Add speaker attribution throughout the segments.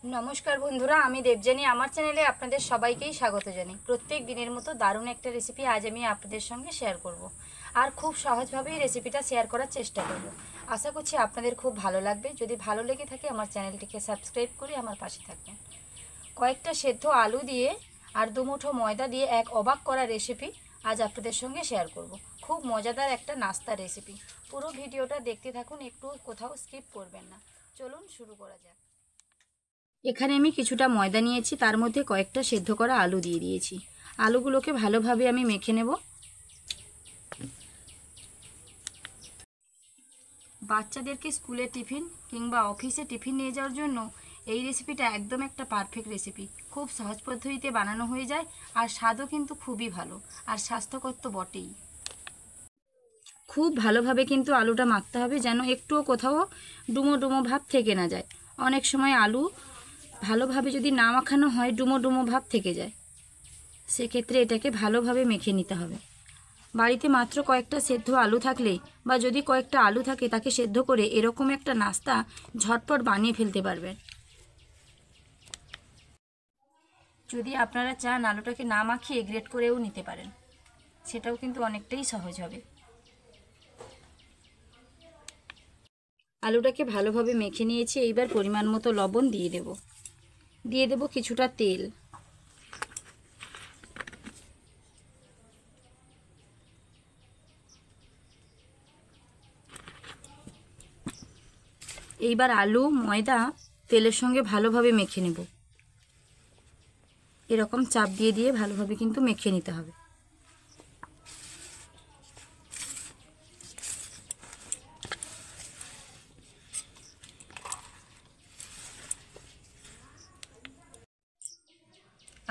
Speaker 1: নমস্কার বন্ধুরা, আমি দেবযানী। আমার চ্যানেলে আপনাদের সবাইকেই স্বাগত জানাই। প্রত্যেক দিনের মতো দারুণ একটা রেসিপি আজ আমি আপনাদের সঙ্গে শেয়ার করব। আর খুব সহজভাবেই রেসিপিটা শেয়ার করার চেষ্টা করব। আশা করছি আপনাদের খুব ভালো লাগবে। যদি ভালো লেগে থাকে আমার চ্যানেলটিকে সাবস্ক্রাইব করে আমার পাশে থাকবেন। কয়েকটা সেদ্ধ আলু দিয়ে আর দুমুঠো ময়দা দিয়ে এক অবাক করা রেসিপি আজ আপনাদের সঙ্গে শেয়ার করব। খুব মজাদার একটা নাস্তা রেসিপি। পুরো ভিডিওটা দেখতে থাকুন, একটু কোথাও স্কিপ করবেন না। চলুন শুরু করা যাক। এখানে আমি কিছুটা ময়দা নিয়েছি, তার মধ্যে কয়েকটা সেদ্ধ করা আলু দিয়ে দিয়েছি। আলুগুলোকে ভালোভাবে আমি মেখে নেব। বাচ্চাদেরকে স্কুলে টিফিন কিংবা অফিসে টিফিন নিয়ে যাওয়ার জন্য এই রেসিপিটা একদম একটা পারফেক্ট রেসিপি। খুব সহজ পদ্ধতিতে বানানো হয়ে যায় আর স্বাদও কিন্তু খুবই ভালো আর স্বাস্থ্যকর তো বটেই। খুব ভালোভাবে কিন্তু আলুটা মাখতে হবে, যেন একটুও কোথাও ডুমো ডুমো ভাব থেকে না যায়। অনেক সময় আলু ভালোভাবে যদি না মাখানো হয় ডুমো ডুমো ভাব থেকে যায়, সেক্ষেত্রে এটাকে ভালোভাবে মেখে নিতে হবে। বাড়িতে মাত্র কয়েকটা সেদ্ধ আলু থাকলে বা যদি কয়েকটা আলু থাকে তাকে সেদ্ধ করে এরকম একটা নাস্তা ঝটপট বানিয়ে ফেলতে পারবেন। যদি আপনারা চান আলুটাকে না মাখিয়ে গ্রেট করেও নিতে পারেন, সেটাও কিন্তু অনেকটাই সহজ হবে। আলুটাকে ভালোভাবে মেখে নিয়েছি। এইবার পরিমাণ মতো লবণ দিয়ে দেব কিছুটা তেল। এইবার আলু ময়দা তেলের সঙ্গে ভালোভাবে মেখে নেব। এরকম চাপ দিয়ে দিয়ে ভালোভাবে কিন্তু মেখে নিতে হবে।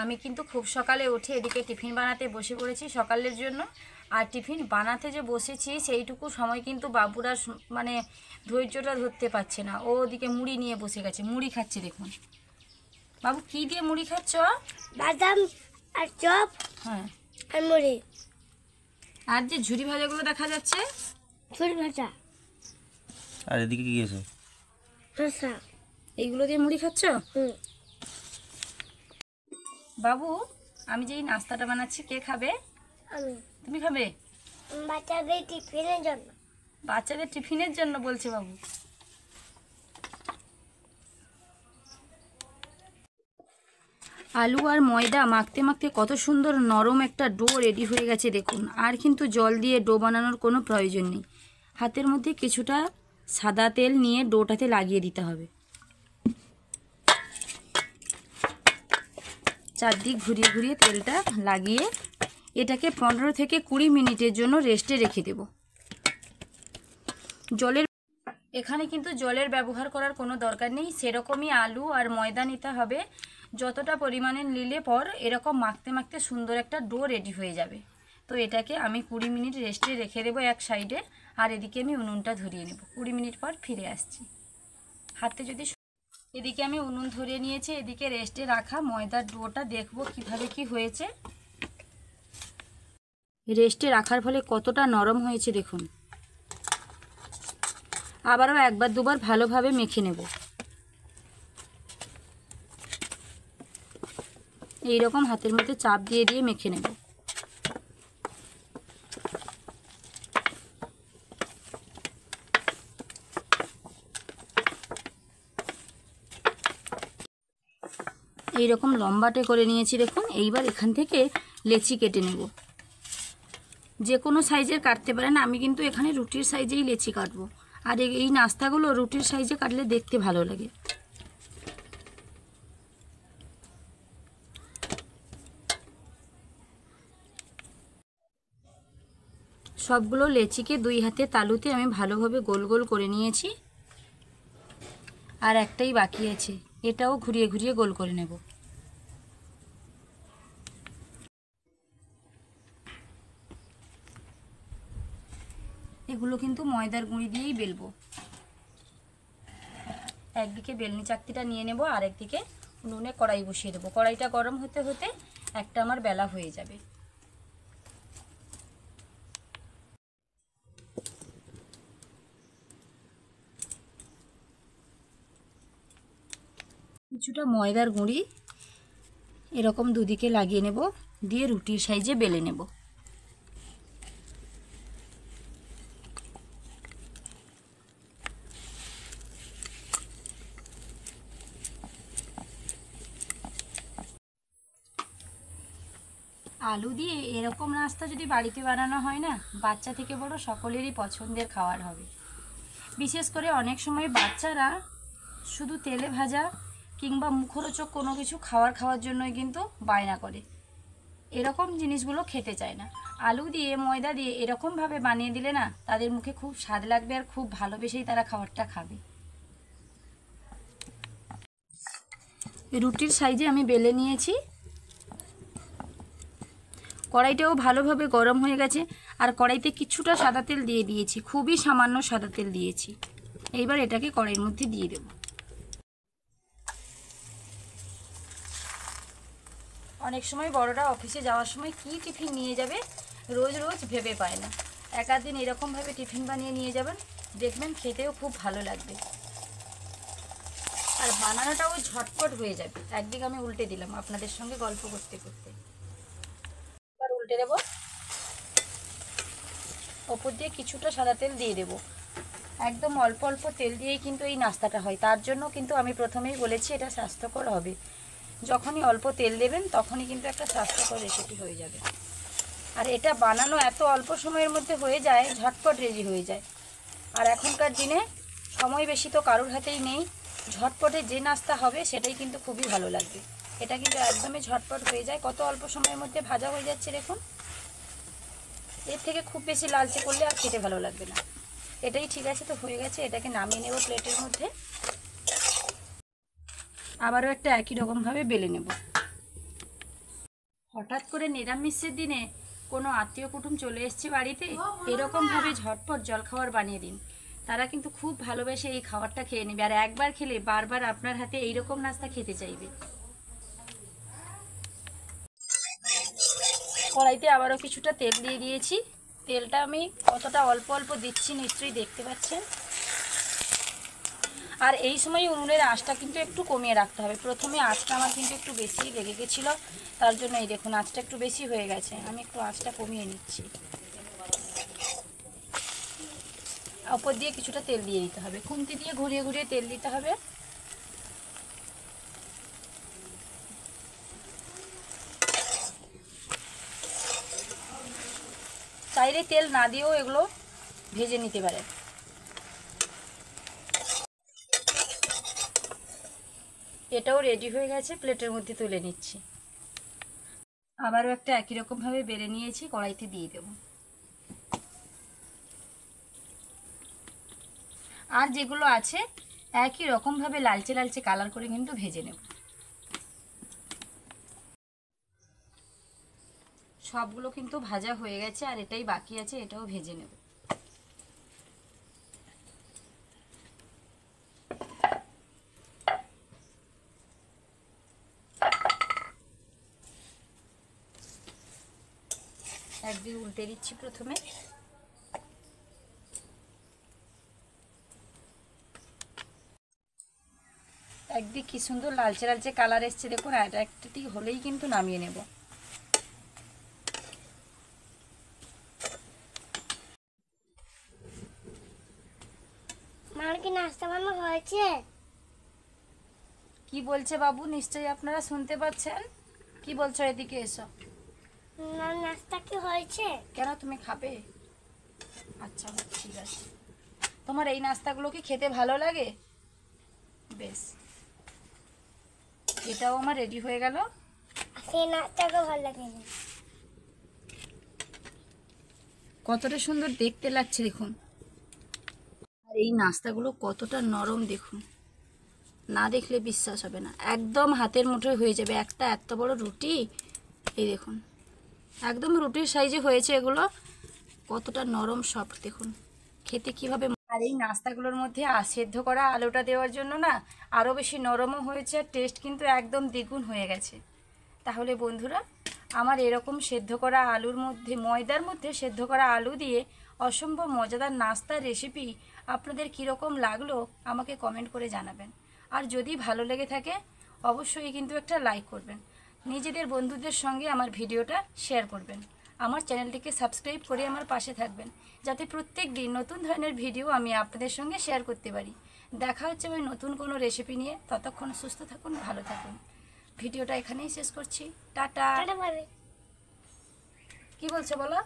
Speaker 1: আমি কিন্তু খুব সকালে উঠে এদিকে টিফিন বানাতে বসে পড়েছি সকালের জন্য। আর টিফিন বানাতে যে বসেছি সেইটুকু সময় কিন্তু বাবুরা মানে ধৈর্যটা ধরতে পারছে না। ও ওদিকে মুড়ি নিয়ে বসে গেছে, মুড়ি খাচ্ছে। দেখুন বাবু, কি দিয়ে মুড়ি খাচ্ছ?
Speaker 2: বাদাম আর চপ।
Speaker 1: হ্যাঁ,
Speaker 2: আর মুড়ি।
Speaker 1: আর যে ঝুরি ভাজাগুলো দেখা যাচ্ছে,
Speaker 2: ঝুরি ভাজা।
Speaker 3: আর এদিকে কি আছে?
Speaker 2: শসা।
Speaker 1: এইগুলো দিয়ে মুড়ি খাচ্ছ?
Speaker 2: হুম।
Speaker 1: বাবু, আমি যে এই নাস্তাটা বানাচ্ছি কে খাবে?
Speaker 2: আমি।
Speaker 1: তুমি খাবে?
Speaker 2: বাচ্চাদের টিফিনের জন্য।
Speaker 1: বাচ্চাদের টিফিনের জন্য বলছে বাবু। আলু আর ময়দা মাখতে মাখতে কত সুন্দর নরম একটা ডো রেডি হয়ে গেছে দেখুন। আর কিন্তু জল দিয়ে ডো বানানোর কোনো প্রয়োজন নেই। হাতের মধ্যে কিছুটা সাদা তেল নিয়ে ডোটাতে লাগিয়ে দিতে হবে। চারদিক ঘুরিয়ে ঘুরিয়ে তেলটা লাগিয়ে এটাকে 15 থেকে 20 মিনিটের জন্য রেস্টে রেখে দেব। এখানে কিন্তু জলের ব্যবহার করার কোনো দরকার নেই। সেরকমই আলু আর ময়দা নিতে হবে। যতটা পরিমাণে নিলে পর এরকম মাখতে মাখতে সুন্দর একটা ডো রেডি হয়ে যাবে। তো এটাকে আমি 20 মিনিট রেস্টে রেখে দেবো এক সাইডে। আর এদিকে আমি উনুনটা ধরিয়ে নেব। 20 মিনিট পর ফিরে আসছি। হাতে যদি এদিকে আমি উনুন ধরিয়ে নিয়েছি, এদিকে রেস্টে রাখা ময়দার ডোটা দেখবো কিভাবে কি হয়েছে। রেস্টে রাখার ফলে কতটা নরম হয়েছে দেখুন। আবারও একবার দুবার ভালোভাবে মেখে নেব। এইরকম হাতের মধ্যে চাপ দিয়ে দিয়ে মেখে নেব। এইরকম লম্বাটে করে নিয়েছি দেখুন। এইবার এখান থেকে লেচি কেটে নেব। যে কোনো সাইজের কাটতে পারেন, আমি কিন্তু এখানে রুটির সাইজেই লেচি কাটবো। আর এই নাস্তাগুলো রুটির সাইজে কাটলে দেখতে ভালো লাগে। সবগুলো লেচিকে দুই হাতে তালুতে আমি ভালোভাবে গোল গোল করে নিয়েছি। আর একটাই বাকি আছে, এটাও ঘুরিয়ে ঘুরিয়ে গোল করে নেব। এগুলো কিন্তু ময়দার গুঁড়ি দিয়েই বেলবো। একদিকে বেলনি চাকতিটা নিয়ে নেব, আর একদিকে উনুনে কড়াই বসিয়ে দেবো। কড়াইটা গরম হতে হতে একটা আমার বেলা হয়ে যাবে। কিছুটা ময়দার গুঁড়ি এরকম দুদিকে লাগিয়ে নেব, দিয়ে রুটির সাইজে বেলে নেব। আলু দিয়ে এরকম নাস্তা যদি বাড়িতে বানানো হয় না, বাচ্চা থেকে বড় সকলেরই পছন্দের খাবার হবে। বিশেষ করে অনেক সময় বাচ্চারা শুধু তেলে ভাজা কিংবা মুখরোচক কোনো কিছু খাওয়ার জন্যই কিন্তু বায়না করে, এরকম জিনিসগুলো খেতে চায় না। আলু দিয়ে ময়দা দিয়ে এরকমভাবে বানিয়ে দিলে না, তাদের মুখে খুব স্বাদ লাগবে আর খুব ভালোবেসেই তারা খাবারটা খাবে। রুটির সাইজে আমি বেলে নিয়েছি। কড়াইটাও ভালোভাবে গরম হয়ে গেছে, আর কড়াইতে কিছুটা সাদা তেল দিয়ে দিয়েছি, খুবই সামান্য সাদা তেল দিয়েছি। এইবার এটাকে কড়াইয়ের মধ্যে দিয়ে দেব। অনেক সময় বড়রা অফিসে যাওয়ার সময় কি টিফিন নিয়ে যাবে রোজ রোজ ভেবে পায় না। এক আধ দিন এরকমভাবে টিফিন বানিয়ে নিয়ে যাবেন, দেখবেন খেতেও খুব ভালো লাগবে, আর বানানোটাও ঝটপট হয়ে যাবে। একদিকে আমি উল্টে দিলাম আপনাদের সঙ্গে গল্প করতে করতে। এবার উল্টে দেব, ওপর দিয়ে কিছুটা সাদা তেল দিয়ে দেব। একদম অল্প অল্প তেল দিয়েই কিন্তু এই নাস্তাটা হয়, তার জন্য কিন্তু আমি প্রথমেই বলেছি এটা স্বাস্থ্যকর হবে। যখনই অল্প তেল দেবেন তখনই কিন্তু একটা স্বাস্থ্যকর রেসিপি হয়ে যাবে। আর এটা বানানো এত অল্প সময়ের মধ্যে হয়ে যায়, ঝটপট রেডি হয়ে যায়। আর এখনকার দিনে সময় বেশি তো কারোর হাতেই নেই, ঝটপটে যে নাস্তা হবে সেটাই কিন্তু খুবই ভালো লাগবে। এটা কিন্তু একদমই ঝটপট হয়ে যায়, কত অল্প সময়ের মধ্যে ভাজা হয়ে যাচ্ছে দেখুন। এর থেকে খুব বেশি লালচে করলে আর খেতে ভালো লাগবে না। এটাই ঠিক আছে, তো হয়ে গেছে। এটাকে নামিয়ে নেব প্লেটের মধ্যে। আবারও একটা একই রকমভাবে বেলে নেব। হঠাৎ করে নিরামিষের দিনে কোনো আত্মীয় কুটুম চলে এসছে বাড়িতে, এরকমভাবে ঝটপট জলখাবার বানিয়ে দিন, তারা কিন্তু খুব ভালোবেসে এই খাবারটা খেয়ে নেবে, আর একবার খেলে বারবার আপনার হাতে এইরকম নাস্তা খেতে চাইবে। কড়াইতে আবারও কিছুটা তেল দিয়ে দিয়েছি। তেলটা আমি কতটা অল্প অল্প দিচ্ছি নিশ্চয়ই দেখতে পাচ্ছেন। আর এই সময় উনুনের আঁচটা কিন্তু একটু কমিয়ে রাখতে হবে। প্রথমে আঁচটা আমার কিন্তু একটু বেশি লেগে গেছিলো, তার জন্য এই দেখুন আঁচটা একটু বেশি হয়ে গেছে। আমি একটু আঁচটা কমিয়ে নিচ্ছি। উপর দিয়ে কিছুটা তেল দিয়ে দিতে হবে, খুন্তি দিয়ে ঘুরিয়ে ঘুরিয়ে তেল দিতে হবে। চাইলে তেল না দিয়েও এগুলো ভেজে নিতে পারে। এটাও রেডি হয়ে গেছে, প্লেটের মধ্যে তুলে নিচ্ছি। আবারও একটা একই রকমভাবে বেলে নিয়েছি, কড়াইতে দিয়ে দেব। আর যেগুলো আছে একই রকমভাবে লালচে লালচে কালার করে কিন্তু ভেজে নেব। সবগুলো কিন্তু ভাজা হয়ে গেছে, আর এটাই বাকি আছে, এটাও ভেজে নেব। একদিন উল্টে দিচ্ছি প্রথমে। একদিক কি সুন্দর লালচে লালচে কালার এসছে দেখুন, আর একটা দিক হলেই কিন্তু নামিয়ে নেব।
Speaker 2: মার কি নাস্তা বানানো হয়েছে?
Speaker 1: কি বলছে বাবু? নিশ্চয়ই আপনারা শুনতে পাচ্ছেন। কি বলছো? এদিকে এসো।
Speaker 2: না, নাস্তা কি হয়েছে?
Speaker 1: কেন, তুমি খাবে? আচ্ছা ঠিক আছে। তোমার এই নাস্তাগুলো কি খেতে ভালো লাগে? বেশ, এটাও আমার রেডি হয়ে গেল।
Speaker 2: সেই নাস্তাকে ভালো লাগে না।
Speaker 1: কতটা সুন্দর দেখতে লাগছে দেখুন, আর এই নাস্তাগুলো কতটা নরম দেখুন, না দেখলে বিশ্বাস হবে না। একদম হাতের মুঠোয় হয়ে যাবে একটা এত বড় রুটি। এই দেখুন একদম রুটির সাইজে হয়েছে এগুলো, কতটা নরম সফট দেখুন, খেতে কিভাবে। আর এই নাস্তাগুলোর মধ্যে সেদ্ধ করা আলুটা দেওয়ার জন্য না আরও বেশি নরমও হয়েছে, আর টেস্ট কিন্তু একদম দ্বিগুণ হয়ে গেছে। তাহলে বন্ধুরা, আমার এরকম সেদ্ধ করা আলুর মধ্যে, ময়দার মধ্যে সেদ্ধ করা আলু দিয়ে অসম্ভব মজাদার নাস্তার রেসিপি আপনাদের কীরকম লাগলো আমাকে কমেন্ট করে জানাবেন। আর যদি ভালো লেগে থাকে অবশ্যই কিন্তু একটা লাইক করবেন। নিজেদের বন্ধুদের সঙ্গে আমার ভিডিওটা শেয়ার করবেন। আমার চ্যানেলটিকে সাবস্ক্রাইব করে আমার পাশে থাকবেন, যাতে প্রত্যেক দিন নতুন ধরনের ভিডিও আমি আপনাদের সঙ্গে শেয়ার করতে পারি। দেখা হচ্ছে ওই নতুন কোনো রেসিপি নিয়ে। ততক্ষণ সুস্থ থাকুন, ভালো থাকুন। ভিডিওটা এখানেই শেষ করছি। টাটা।
Speaker 2: Tata bye bye.
Speaker 1: কি বলছো বলো?